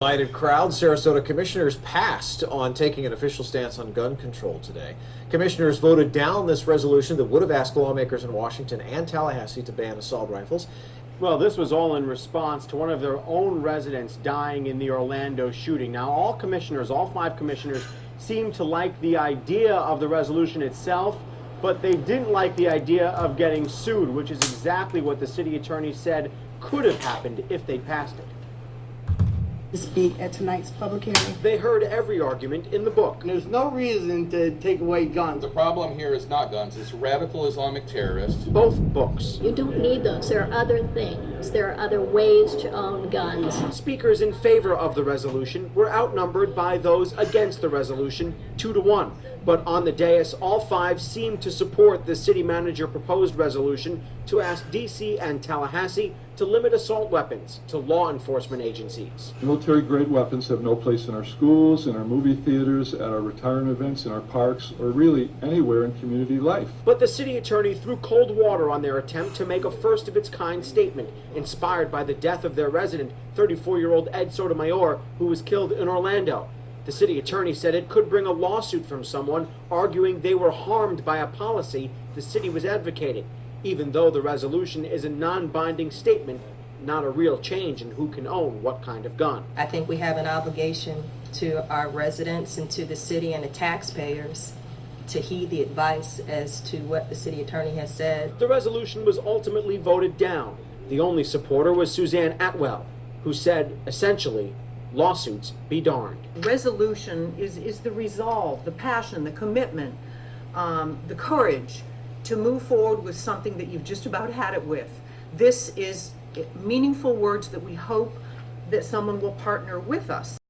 Delighted crowd. Sarasota commissioners passed on taking an official stance on gun control today. Commissioners voted down this resolution that would have asked lawmakers in Washington and Tallahassee to ban assault rifles. Well, this was all in response to one of their own residents dying in the Orlando shooting. Now, all five commissioners, seemed to like the idea of the resolution itself, but they didn't like the idea of getting sued, which is exactly what the city attorney said could have happened if they passed it. To speak at tonight's public hearing. They heard every argument in the book. There's no reason to take away guns. The problem here is not guns, it's radical Islamic terrorists. Both books. You don't need those. There are other things. There are other ways to own guns. Speakers in favor of the resolution were outnumbered by those against the resolution, 2-1. But on the dais, all five seemed to support the city manager proposed resolution to ask D.C. and Tallahassee to limit assault weapons to law enforcement agencies. Military-grade weapons have no place in our schools, in our movie theaters, at our retirement events, in our parks, or really anywhere in community life. But the city attorney threw cold water on their attempt to make a first-of-its-kind statement, inspired by the death of their resident, 34-year-old Ed Sotomayor, who was killed in Orlando. The city attorney said it could bring a lawsuit from someone arguing they were harmed by a policy the city was advocating, even though the resolution is a non-binding statement, not a real change in who can own what kind of gun. I think we have an obligation to our residents and to the city and the taxpayers to heed the advice as to what the city attorney has said. The resolution was ultimately voted down. The only supporter was Suzanne Atwell, who said, essentially, lawsuits be darned. Resolution is the resolve, the passion, the commitment, the courage to move forward with something that you've just about had it with. This is meaningful words that we hope that someone will partner with us.